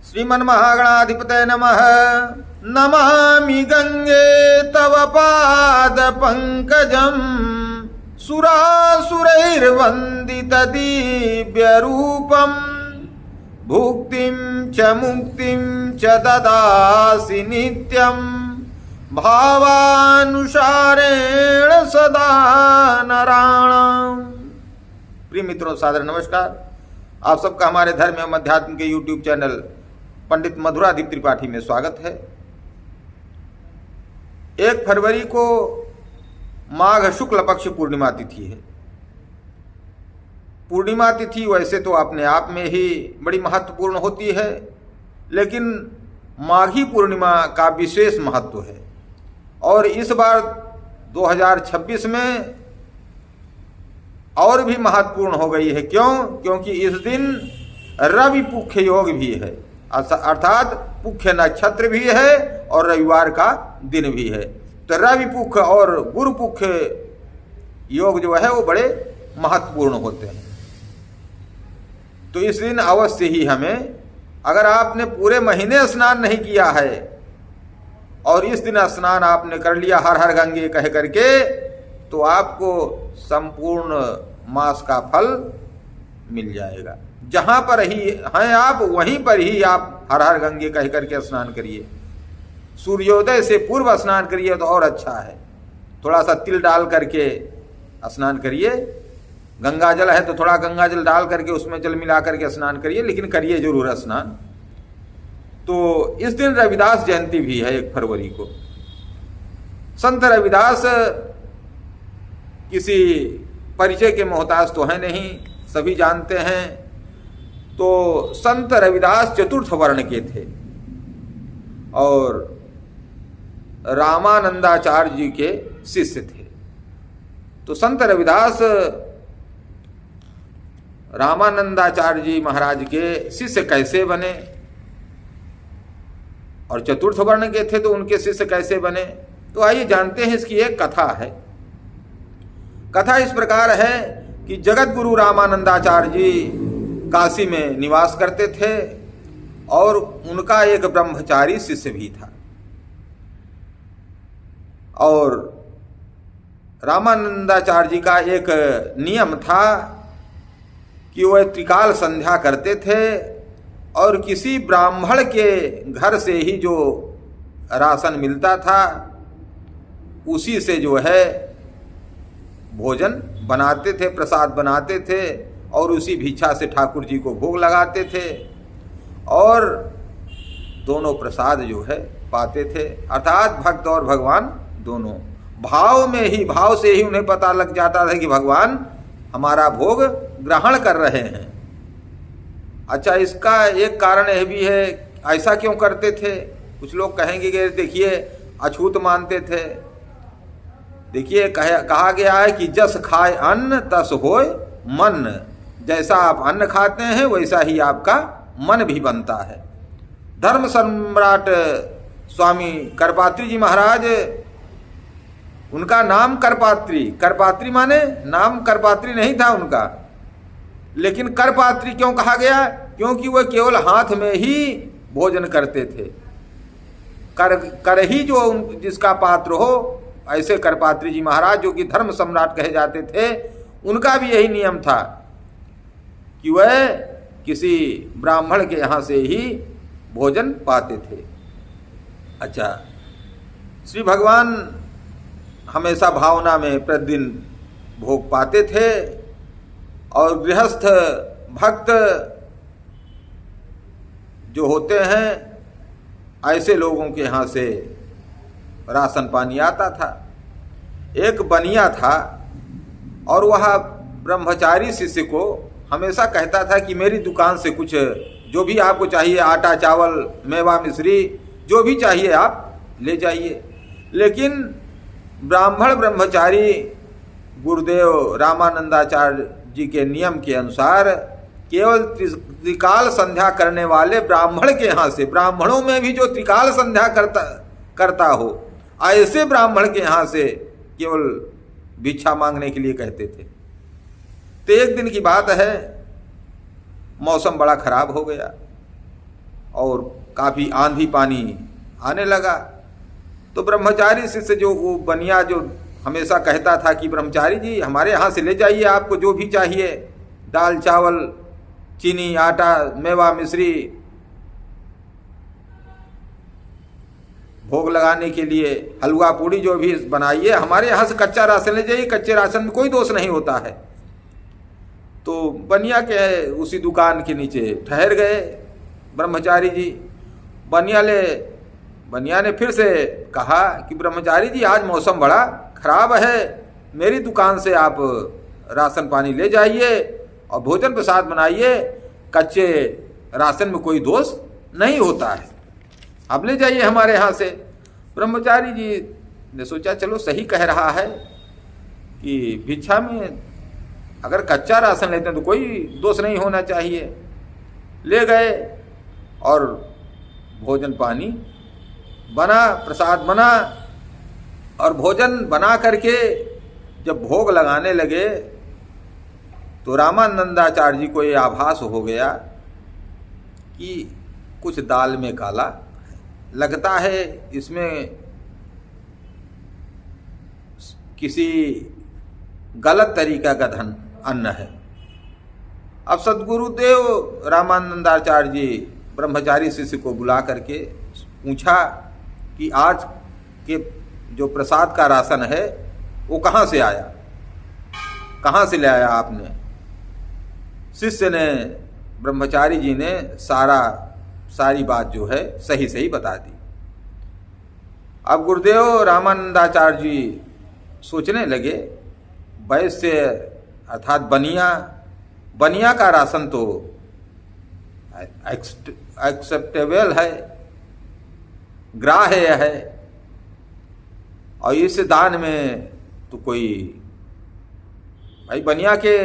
श्रीमन्महागणाधिपतये नमः। नमामि गंगे तव पाद पंकजं सुरासुरैर्वन्दित दिव्य रूपं भुक्तिं च मुक्तिं च ददासि नित्यं भावानुसारेण सदा नराणाम्। प्रिय मित्रों, सादर नमस्कार। आप सबका हमारे धर्म एवं अध्यात्म के यूट्यूब चैनल पंडित मधुरादीप त्रिपाठी में स्वागत है। 1 फरवरी को माघ शुक्ल पक्ष पूर्णिमा तिथि है। पूर्णिमा तिथि वैसे तो अपने आप में ही बड़ी महत्वपूर्ण होती है, लेकिन माघी पूर्णिमा का विशेष महत्व है। और इस बार 2026 में और भी महत्वपूर्ण हो गई है। क्यों? क्योंकि इस दिन रवि पुख्य योग भी है, अर्थात पुख्य नक्षत्र भी है और रविवार का दिन भी है। तो रवि पुख्य और गुरु पुख्य योग जो है वो बड़े महत्वपूर्ण होते हैं। तो इस दिन अवश्य ही हमें, अगर आपने पूरे महीने स्नान नहीं किया है और इस दिन स्नान आपने कर लिया हर हर गंगे कह करके, तो आपको संपूर्ण मास का फल मिल जाएगा। जहां पर ही हैं आप, वहीं पर ही आप हर हर गंगे कह करके स्नान करिए। सूर्योदय से पूर्व स्नान करिए तो और अच्छा है। थोड़ा सा तिल डाल करके स्नान करिए। गंगा जल है तो थोड़ा गंगा जल डाल करके उसमें जल मिला करके स्नान करिए, लेकिन करिए जरूर स्नान। तो इस दिन रविदास जयंती भी है 1 फरवरी को। संत रविदास किसी परिचय के मोहताज तो है नहीं, सभी जानते हैं। तो संत रविदास चतुर्थ वर्ण के थे और रामानंदाचार्य जी के शिष्य थे। तो संत रविदास रामानंदाचार्य जी महाराज के शिष्य कैसे बने, और चतुर्थ वर्ण के थे तो उनके शिष्य कैसे बने, तो आइए जानते हैं। इसकी एक कथा है। कथा इस प्रकार है कि जगत गुरु रामानंदाचार्य जी काशी में निवास करते थे और उनका एक ब्रह्मचारी शिष्य भी था। और रामानंदाचार्य जी का एक नियम था कि वह त्रिकाल संध्या करते थे और किसी ब्राह्मण के घर से ही जो राशन मिलता था उसी से जो है भोजन बनाते थे, प्रसाद बनाते थे और उसी भिक्षा से ठाकुर जी को भोग लगाते थे और दोनों प्रसाद जो है पाते थे। अर्थात भक्त और भगवान दोनों भाव में ही, भाव से ही उन्हें पता लग जाता था कि भगवान हमारा भोग ग्रहण कर रहे हैं। अच्छा, इसका एक कारण यह भी है, ऐसा क्यों करते थे? कुछ लोग कहेंगे कि देखिए अछूत मानते थे। देखिए कहा गया है कि जस खाए अन्न तस होय मन। जैसा आप अन्न खाते हैं वैसा ही आपका मन भी बनता है। धर्म सम्राट स्वामी करपात्री जी महाराज, उनका नाम करपात्री, करपात्री माने नाम करपात्री नहीं था उनका, लेकिन करपात्री क्यों कहा गया? क्योंकि वह केवल हाथ में ही भोजन करते थे। कर ही जो जिसका पात्र हो, ऐसे करपात्री जी महाराज जो कि धर्म सम्राट कहे जाते थे, उनका भी यही नियम था कि वह किसी ब्राह्मण के यहाँ से ही भोजन पाते थे। अच्छा, श्री भगवान हमेशा भावना में प्रतिदिन भोग पाते थे और गृहस्थ भक्त जो होते हैं ऐसे लोगों के यहाँ से राशन पानी आता था। एक बनिया था और वह ब्रह्मचारी शिष्य को हमेशा कहता था कि मेरी दुकान से कुछ जो भी आपको चाहिए, आटा चावल मेवा मिश्री जो भी चाहिए आप ले जाइए। लेकिन ब्राह्मण ब्रह्मचारी गुरुदेव रामानंदाचार्य जी के नियम के अनुसार केवल त्रिकाल संध्या करने वाले ब्राह्मण के यहाँ से, ब्राह्मणों में भी जो त्रिकाल संध्या करता हो, ऐसे ब्राह्मण के यहाँ से केवल भिक्षा मांगने के लिए कहते थे। तो एक दिन की बात है, मौसम बड़ा खराब हो गया और काफ़ी आंधी पानी आने लगा। तो ब्रह्मचारी शिष्य जो वो बनिया जो हमेशा कहता था कि ब्रह्मचारी जी हमारे यहाँ से ले जाइए, आपको जो भी चाहिए, दाल चावल चीनी आटा मेवा मिश्री भोग लगाने के लिए हलवा पूड़ी जो भी बनाइए, हमारे यहाँ से कच्चा राशन ले जाइए, कच्चे राशन में कोई दोष नहीं होता है। तो बनिया के उसी दुकान के नीचे ठहर गए ब्रह्मचारी जी। बनिया ने फिर से कहा कि ब्रह्मचारी जी आज मौसम बड़ा खराब है, मेरी दुकान से आप राशन पानी ले जाइए और भोजन प्रसाद बनाइए, कच्चे राशन में कोई दोष नहीं होता है, आप ले जाइए हमारे यहाँ से। ब्रह्मचारी जी ने सोचा चलो सही कह रहा है कि भिक्षा में अगर कच्चा राशन लेते हैं तो कोई दोष नहीं होना चाहिए। ले गए और भोजन पानी बना, प्रसाद बना, और भोजन बना करके जब भोग लगाने लगे तो रामानंदाचार्य जी को ये आभास हो गया कि कुछ दाल में काला लगता है, इसमें किसी गलत तरीका का अन्न है। अब सद्गुरुदेव रामानंदाचार्य जी ब्रह्मचारी शिष्य को बुला करके पूछा कि आज के जो प्रसाद का राशन है वो कहाँ से आया, कहाँ से ले आया आपने। शिष्य ने ब्रह्मचारी जी ने सारी बात जो है सही सही बता दी। अब गुरुदेव रामानंदाचार्य जी सोचने लगे, वैश्य अर्थात बनिया का राशन तो एक्सेप्टेबल है, ग्राह्य है, और इस दान में तो कोई, भाई बनिया के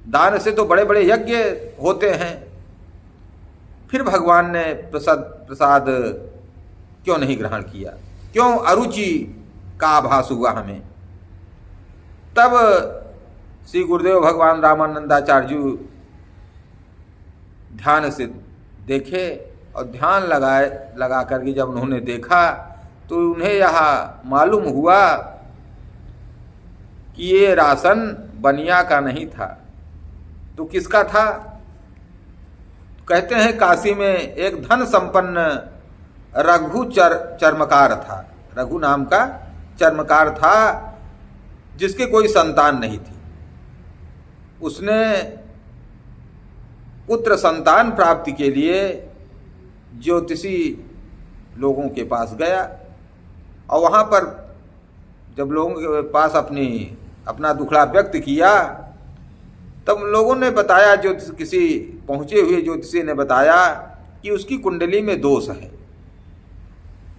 दान से तो बड़े बड़े यज्ञ होते हैं, फिर भगवान ने प्रसाद क्यों नहीं ग्रहण किया, क्यों अरुचि का आभास हुआ हमें। तब श्री गुरुदेव भगवान रामानंदाचार्य जी ध्यान से देखे और ध्यान लगा करके जब उन्होंने देखा तो उन्हें यह मालूम हुआ कि ये राशन बनिया का नहीं था, तो किसका था। कहते हैं काशी में एक धन संपन्न रघु चर्मकार था, रघु नाम का चर्मकार था, जिसके कोई संतान नहीं थी। उसने पुत्र संतान प्राप्ति के लिए ज्योतिषी लोगों के पास गया, और वहाँ पर जब लोगों के पास अपना दुखड़ा व्यक्त किया तब लोगों ने बताया, किसी पहुँचे हुए ज्योतिषी ने बताया कि उसकी कुंडली में दोष है।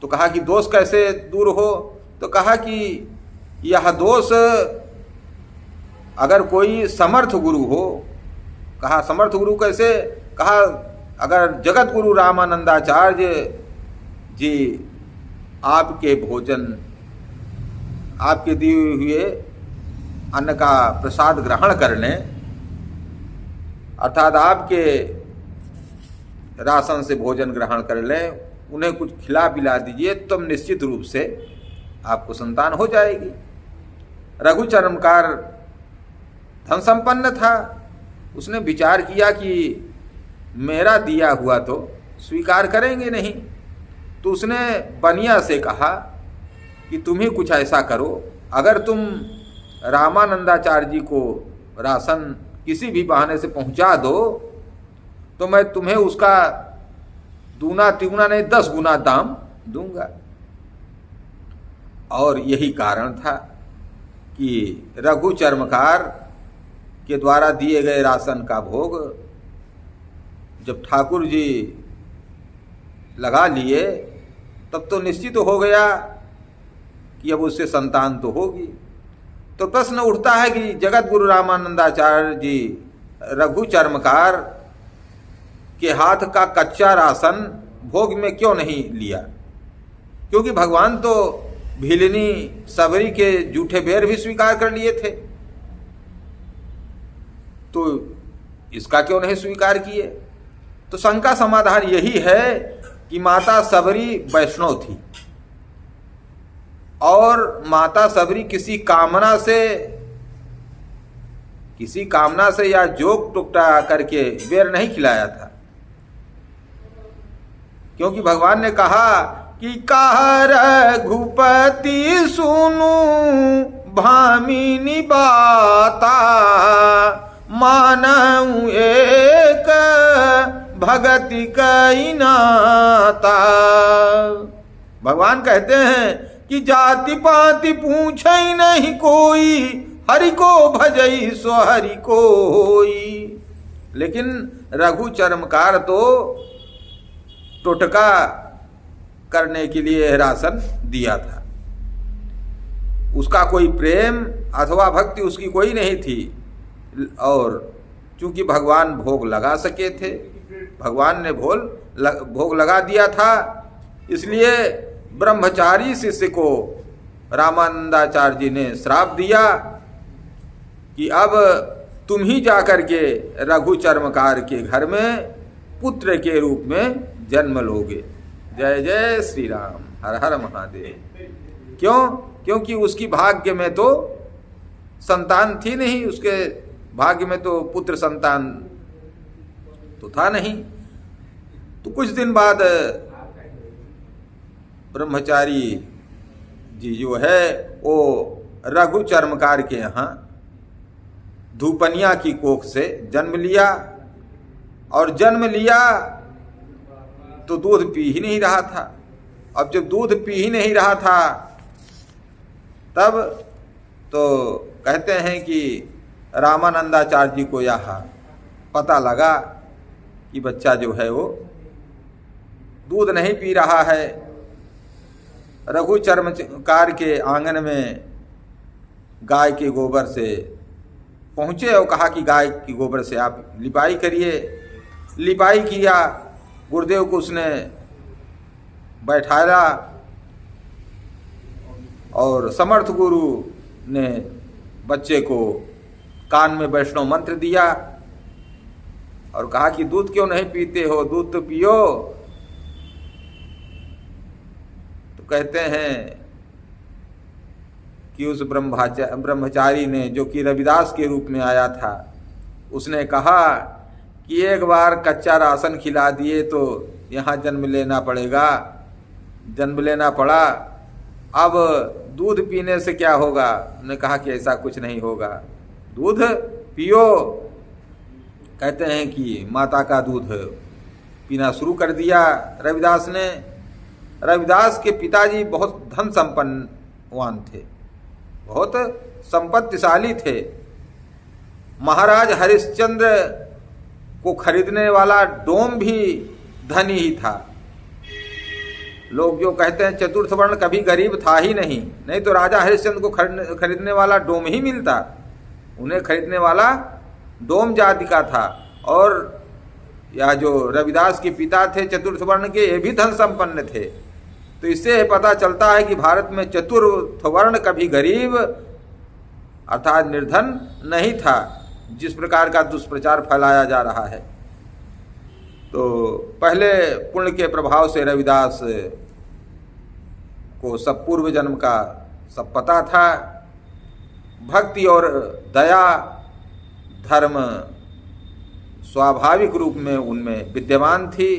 तो कहा कि दोष कैसे दूर हो, तो कहा कि यह दोष अगर कोई समर्थ गुरु हो, कहा समर्थ गुरु कैसे, कहा अगर जगत गुरु रामानंदाचार्य जी आपके भोजन, आपके दिए हुए अन्न का प्रसाद ग्रहण कर लें, अर्थात आपके राशन से भोजन ग्रहण कर लें, उन्हें कुछ खिला पिला दीजिए, तो निश्चित रूप से आपको संतान हो जाएगी। रघु चर्मकार धन संपन्न था, उसने विचार किया कि मेरा दिया हुआ तो स्वीकार करेंगे नहीं, तो उसने बनिया से कहा कि तुम ही कुछ ऐसा करो, अगर तुम रामानंदाचार्य जी को राशन किसी भी बहाने से पहुंचा दो तो मैं तुम्हें उसका दूना तिगुना नहीं 10 गुना दाम दूंगा। और यही कारण था कि रघु चर्मकार के द्वारा दिए गए राशन का भोग जब ठाकुर जी लगा लिए तब तो निश्चित हो गया कि अब उससे संतान तो होगी। तो प्रश्न उठता है कि जगत गुरु रामानंदाचार्य जी रघु चर्मकार के हाथ का कच्चा राशन भोग में क्यों नहीं लिया, क्योंकि भगवान तो भीलनी सबरी के जूठे बेर भी स्वीकार कर लिए थे, तो इसका क्यों नहीं स्वीकार किए। तो शंका समाधान यही है कि माता सबरी वैष्णव थी और माता सबरी किसी कामना से या जोक टुकटा करके बेर नहीं खिलाया था, क्योंकि भगवान ने कहा कि कह रघुपति सुनु भामिनी बाता, मानऊ एक भगति कई नाता। भगवान कहते हैं कि जाति पाति पूछई नहीं कोई, हरि को भजई सो हरि कोई। लेकिन रघु चर्मकार तो टोटका करने के लिए राशन दिया था, उसका कोई प्रेम अथवा भक्ति उसकी कोई नहीं थी। और चूंकि भगवान भोग लगा सके थे, भगवान ने भोग लगा दिया था, इसलिए ब्रह्मचारी शिष्य को रामानंदाचार्य जी ने श्राप दिया कि अब तुम ही जाकर के रघु चर्मकार के घर में पुत्र के रूप में जन्म लोगे। जय जय श्री राम, हर हर महादेव। क्यों? क्योंकि उसकी भाग्य में तो संतान थी नहीं, उसके भाग्य में तो पुत्र संतान तो था नहीं। तो कुछ दिन बाद ब्रह्मचारी जी जो है वो रघु चर्मकार के यहाँ धूपनिया की कोख से जन्म लिया, और जन्म लिया तो दूध पी ही नहीं रहा था। अब जब दूध पी ही नहीं रहा था तब तो कहते हैं कि रामानंदाचार्य जी को यह पता लगा कि बच्चा जो है वो दूध नहीं पी रहा है। रघु चर्मकार के आंगन में गाय के गोबर से पहुँचे और कहा कि गाय के गोबर से आप लिपाई करिए। लिपाई किया, गुरुदेव को उसने बैठाया और समर्थ गुरु ने बच्चे को कान में वैष्णव मंत्र दिया और कहा कि दूध क्यों नहीं पीते हो, दूध तो पियो। तो कहते हैं कि उस ब्रह्मचारी ने, जो कि रविदास के रूप में आया था, उसने कहा कि एक बार कच्चा राशन खिला दिए तो यहाँ जन्म लेना पड़ेगा। जन्म लेना पड़ा, अब दूध पीने से क्या होगा? उन्होंने कहा कि ऐसा कुछ नहीं होगा, दूध पियो। कहते हैं कि माता का दूध पीना शुरू कर दिया रविदास ने। रविदास के पिताजी बहुत धन संपन्नवान थे, बहुत संपत्तिशाली थे। महाराज हरिश्चंद्र को खरीदने वाला डोम भी धनी ही था। लोग जो कहते हैं चतुर्थ वर्ण कभी गरीब था ही नहीं, नहीं तो राजा हरिश्चंद्र को खरीदने वाला डोम ही मिलता। उन्हें खरीदने वाला डोम जाति का था। और यह जो रविदास के पिता थे चतुर्थ वर्ण के, ये भी धन संपन्न थे। तो इससे पता चलता है कि भारत में चतुर्थ वर्ण कभी गरीब अर्थात निर्धन नहीं था, जिस प्रकार का दुष्प्रचार फैलाया जा रहा है। तो पहले पुण्य के प्रभाव से रविदास को सब पूर्व जन्म का सब पता था। भक्ति और दया धर्म स्वाभाविक रूप में उनमें विद्यमान थी।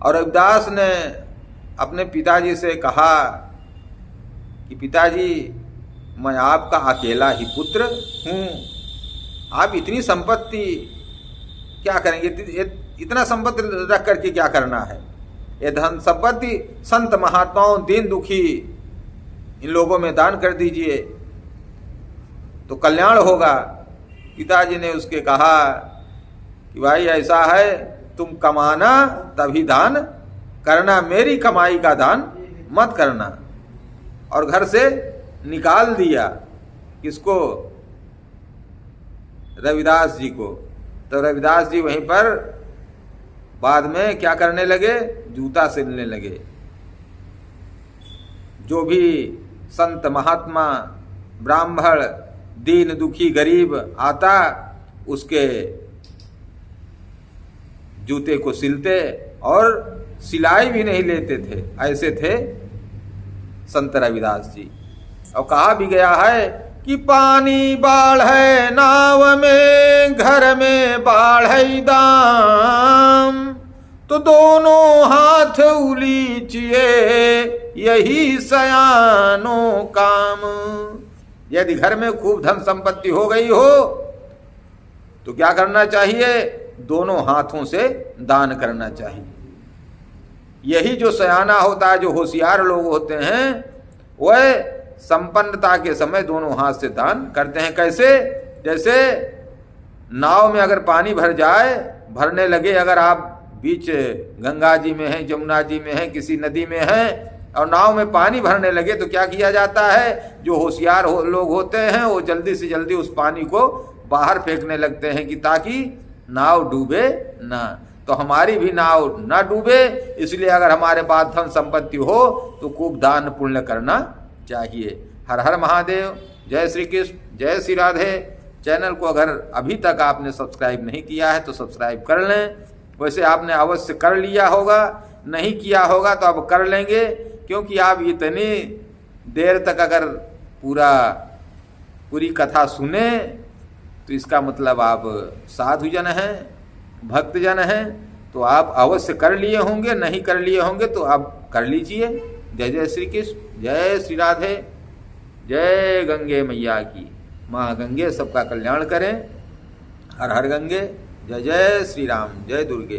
और रविदास ने अपने पिताजी से कहा कि पिताजी, मैं आपका अकेला ही पुत्र हूँ, आप इतनी संपत्ति क्या करेंगे? इतना संपत्ति रख करके क्या करना है? ये धन संपत्ति संत महात्माओं, दीन दुखी इन लोगों में दान कर दीजिए तो कल्याण होगा। पिताजी ने उसके कहा कि भाई ऐसा है, तुम कमाना तभी दान करना, मेरी कमाई का दान मत करना। और घर से निकाल दिया। किसको? रविदास जी को। तो रविदास जी वहीं पर बाद में क्या करने लगे? जूता सिलने लगे। जो भी संत महात्मा ब्राह्मण दीन दुखी गरीब आता, उसके जूते को सिलते और सिलाई भी नहीं लेते थे, ऐसे थे संत रविदास जी। और कहा भी गया है कि पानी बाढ़ है नाव में, घर में बाढ़ है दाम, तो दोनों हाथ उलीचिए यही सयानो काम। यदि घर में खूब धन संपत्ति हो गई हो तो क्या करना चाहिए? दोनों हाथों से दान करना चाहिए। यही जो सयाना होता है, जो होशियार लोग होते हैं, वह संपन्नता के समय दोनों हाथ से दान करते हैं। कैसे? जैसे नाव में अगर पानी भर जाए, भरने लगे, अगर आप बीच गंगा जी में हैं, जमुना जी में हैं, किसी नदी में हैं और नाव में पानी भरने लगे, तो क्या किया जाता है? जो होशियार लोग होते हैं वो जल्दी से जल्दी उस पानी को बाहर फेंकने लगते हैं कि ताकि नाव डूबे ना। तो हमारी भी नाव ना डूबे, इसलिए अगर हमारे पास धन संपत्ति हो तो खूब दान पुण्य करना चाहिए। हर हर महादेव, जय श्री कृष्ण, जय श्री राधे। चैनल को अगर अभी तक आपने सब्सक्राइब नहीं किया है तो सब्सक्राइब कर लें। वैसे आपने अवश्य कर लिया होगा, नहीं किया होगा तो अब कर लेंगे, क्योंकि आप इतनी देर तक अगर पूरी कथा सुने तो इसका मतलब आप साधुजन हैं, भक्तजन हैं, तो आप अवश्य कर लिए होंगे। नहीं कर लिए होंगे तो आप कर लीजिए। जय जय श्री कृष्ण, जय श्री राधे, जय गंगे मैया की। माँ गंगे सबका कल्याण करें। हर हर गंगे। जय जय श्री राम, जय दुर्गे।